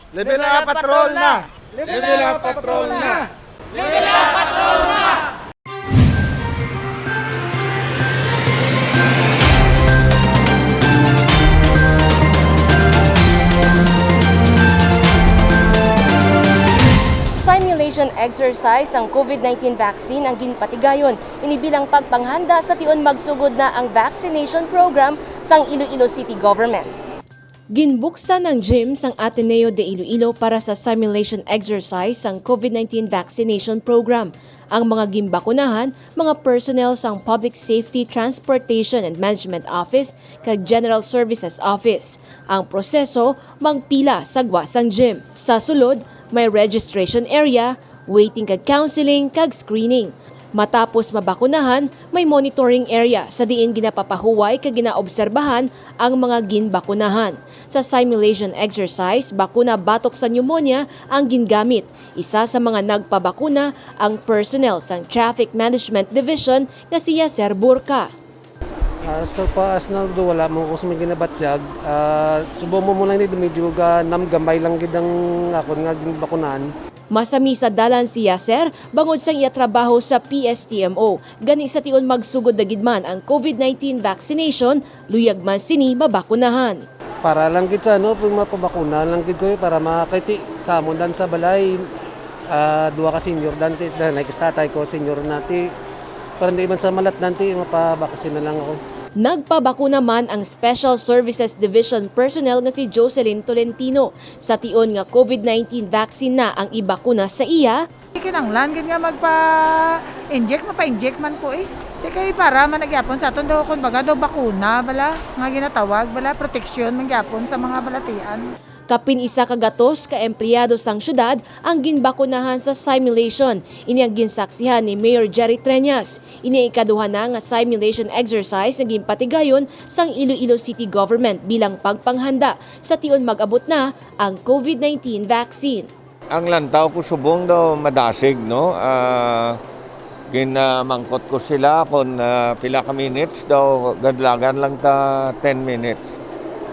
Level up patrol na! Level up patrol na! Level up patrol na! Simulation exercise ang COVID-19 vaccine ang ginpatigayon inibilang pagpanghanda sa tion magsugod na ang vaccination program sang Iloilo City Government. Ginbuksan ng gym sang Ateneo de Iloilo para sa simulation exercise sang COVID-19 vaccination program. Ang mga gimbakunahan, mga personnel sang Public Safety, Transportation and Management Office kag General Services Office. Ang proseso magpila sa gwa sang gym. Sa sulod, may registration area, waiting kag counseling kag screening. Matapos mabakunahan, may monitoring area sa diin ginapapahuway kag ginaobserbahan ang mga ginbakunahan. Sa simulation exercise, bakuna batok sa pneumonia ang gingamit. Isa sa mga nagpabakuna ang personnel sang Traffic Management Division nga si Yaser Burka. So paas na do wala mo ko sa mga ginabatyag. Subo mo lang ni medyo namgamay lang gid ang akon nga ginbakunan. Masami sa dalan si Yaser bangod sang iya trabaho sa PSTMO. Gani sa tion magsugod dagidman ang COVID-19 vaccination, luyag man sini mabakunahan. Para lang gid sa pag mapabakuna lang gid ko para makiti sa amon dan sa balay. Duwa ka senior dante na nakistatay ko senior nati. Para hindi man sa malat dante mapabakasin na lang ako. Nagpabakuna man ang Special Services Division personnel nga si Jocelyn Tolentino. Sa tion nga COVID-19 vaccine na ang ibakuna sa iya. Kinanglan gid nga magpa-inject, mapa-inject man ko eh. Di kay para man nagyapon sa aton daw kun baga daw bakuna bala nga ginatawag bala proteksyon man gyapon sa mga balatian. Kapin isa ka gatos ka empleyado sang syudad ang ginbakunahan sa simulation. Ini ang ginsaksihan ni Mayor Jerry Treñas. Ini ikaduha na nga simulation exercise na ginpatigayon sang Iloilo City Government bilang pagpanghanda sa tion mag-abot na ang COVID-19 vaccine. Ang lantaw ko subong daw madasig, no? Ginamangkot ko sila kung pila ka minutes daw, gadlagan lang ta 10 minutes.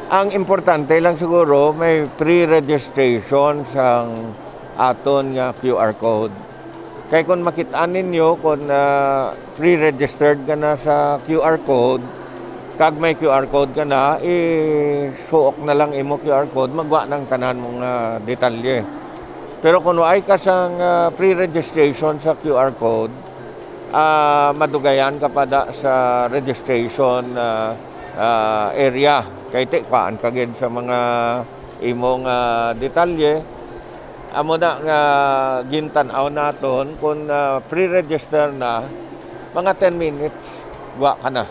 Ang importante lang siguro may pre-registration sang aton nga QR code. Kaya kung makitaan ninyo kung pre-registered ka na sa QR code, kag may QR code ka na, i-suok na lang imo QR code, magwa ng tanan mong detalye. Pero kung ay ka sang pre-registration sa QR code, madugayan ka pa sa registration area. Kay tikpaan kagid sa mga imong detalye. Amo na nga gintan-aw naton kung pre-register na mga 10 minutes wa ka na.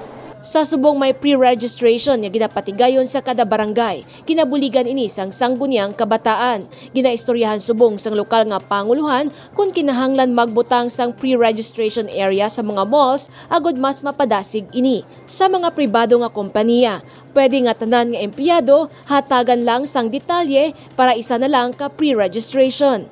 Sa subong may pre-registration nga ginapatigayon sa kada barangay, kinabuligan ini sang sangguniang kabataan. Ginaistoryahan subong sang lokal nga panguluhan kung kinahanglan magbutang sang pre-registration area sa mga malls agod mas mapadasig ini. Sa mga pribado nga kompanya, pwede nga tanan nga empleyado hatagan lang sang detalye para isa na lang ka pre-registration.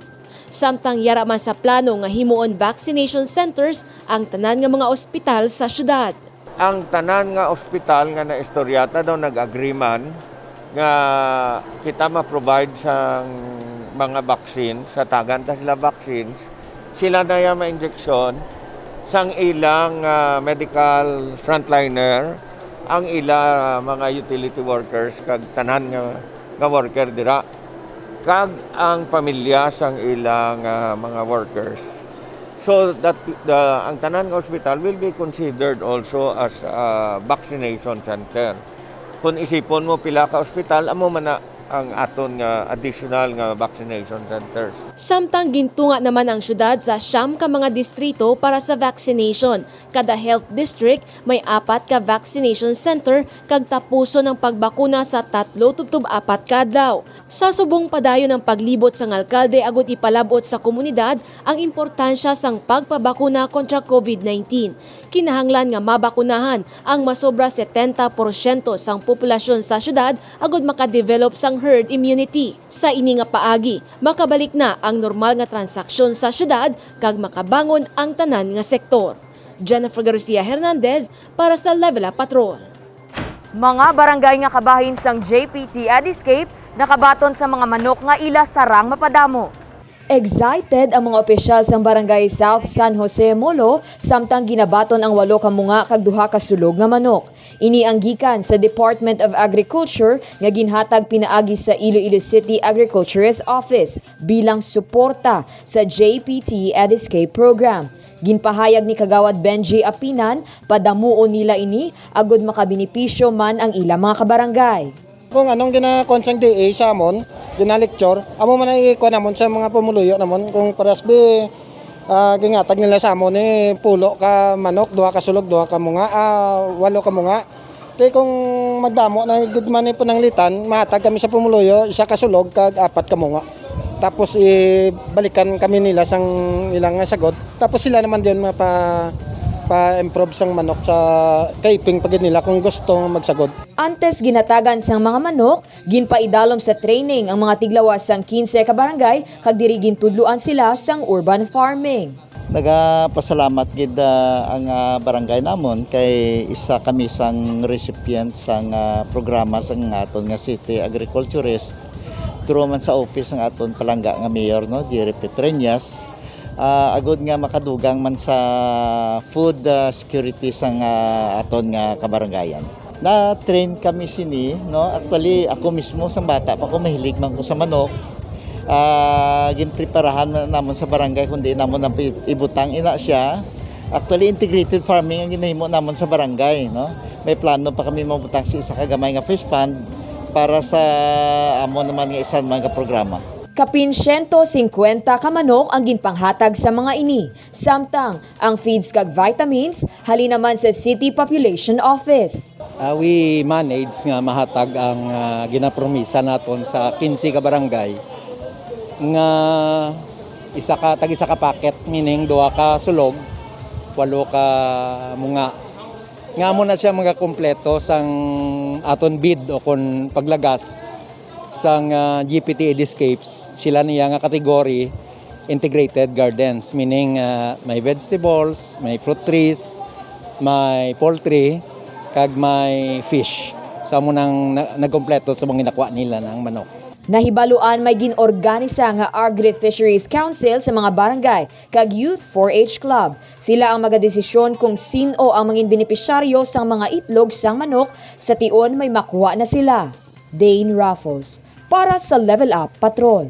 Samtang yara man sa plano nga himuon vaccination centers ang tanan nga mga ospital sa syudad. Ang tanan nga ospital nga naistoryata daw nag-agreement nga kita ma-provide sa mga vaccines, sa tagan ta sila vaccines, sila na yung ma-injeksyon sang ilang medical frontliner, ang ila mga utility workers, kag tanan nga worker dira, kag ang pamilya sang ilang mga workers. So that ang tanan nga hospital will be considered also as a vaccination center. Kung isipon mo pila ka hospital, amo man na ang aton nga additional nga vaccination centers. Samtang gintunga naman ang syudad sa 9 ka mga distrito para sa vaccination. Kada health district may 4 ka vaccination center kag tapuso ng pagbakuna sa 3-4 kadlaw. Sa subong padayon ng paglibot sang alkalde agud ipalabot sa komunidad ang importansya sang pagpabakuna kontra COVID-19. Kinahanglan nga mabakunahan ang masobra 70% sang populasyon sa syudad agud makadevelop sang herd immunity. Sa ini nga paagi, makabalik na ang normal nga transaksyon sa syudad kag makabangon ang tanan nga sektor. Jennifer Garcia Hernandez para sa Level Up Patrol. Mga barangay nga kabahin sang JPT Ediscape nakabaton sa mga manok nga ila sarang mapadamo. Excited ang mga opisyal sa Barangay South San Jose Molo samtang ginabaton ang 8 ka munga kag 2 ka sulog nga manok. Ini ang gikan sa Department of Agriculture nga ginhatag pinaagi sa Iloilo City Agriculturist Office bilang suporta sa JPT EdEscape program. Ginpahayag ni Kagawad Benji Apinan, padamuon nila ini agud makabinipisyo man ang ilang mga kabarangay. Kung anong gina-consang DA sa amon, gina-lecture, amo man ay ikuha namon sa mga pumuluyo namon kung paras be gingatag nila sa amon pulo ka manok, 2 ka sulog, 2 ka munga, 8 ka munga. Kaya kung magdamo na gudman po ng litan, mahatag kami sa pumuluyo, 1 ka sulog kag 4 ka munga. Tapos balikan kami nila sang ilang sagot. Tapos sila naman din pa-improve sang manok sa kaiping pagid nila kung gusto magsagot. Antes ginatagan sang mga manok, ginpaidalom sa training ang mga tiglawas sang 15 ka barangay kag diri gintudloan sila sang urban farming. Nagapasalamat gid ang barangay namon kay isa kami sang recipient sang programa sang aton nga City Agriculturist. Turo man sa office ng aton palangga nga mayor no, Jerry Petreñas. Agud nga makadugang man sa food security sang aton nga kabarangayan. Na-train kami sini, no? Actually ako mismo sang bata pa ko mahilig man ko sa manok. Ginpreparahan namon sa barangay kundi namon na ibutang ina siya. Actually integrated farming ang ginahimo namon sa barangay, no? May plano pa kami mabutang sa isa ka gamay nga fish pond para sa amon naman nga isan mga programa. Kapin 150 ka manok ang ginpanghatag sa mga ini. Samtang ang feeds kag vitamins halin naman sa City Population Office. We manage nga mahatag ang ginapromisa naton sa 15 ka barangay nga isa ka packet, meaning 2 ka sulog, 8 ka munga. Nga mo na siya mga kompleto sang aton bid o kon paglagas sang GPT EdEscapes. Sila niya nga kategory integrated gardens, meaning may vegetables, may fruit trees, may poultry, kag may fish. Sa mo nang nagkompleto sa mga nakuha nila ng manok. Nahibaluan may ginorganisa nga Agri-Fisheries Council sa mga barangay kag Youth 4-H Club. Sila ang magadesisyon kung sino ang mga benepisyaryo sang mga itlog sang manok sa tion may makuha na sila. Dane Raffles para sa Level Up Patrol.